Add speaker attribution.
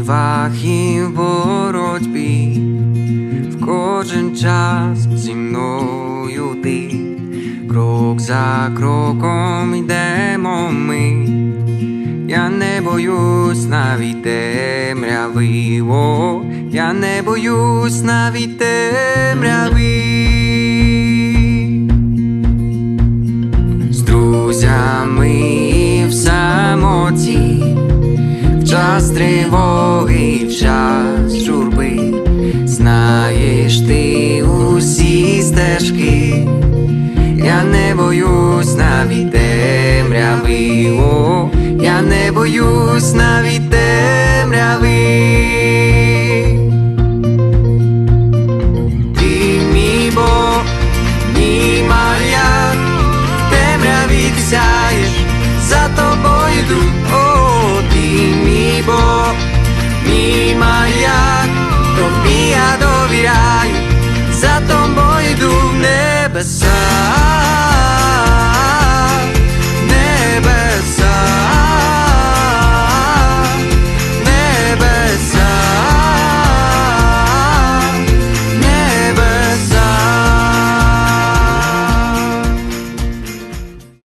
Speaker 1: битвах і в боротьбі, в кожен час зі мною ти, крок за кроком йдемо ми. Я не боюсь навіть темряви, о, я не боюсь навіть темряви. З друзями в самоті, в час тривоги, в час журби, знаєш ти усі стежки. Я не боюсь навіть темряви, о, я не боюсь навіть темряви. Ти мій Бог, мій маяк, в темряві ти сяєш, за тобою йду. О, ти мій Бог, мій маяк, тобі я довіряю, за тобою йду в небеса.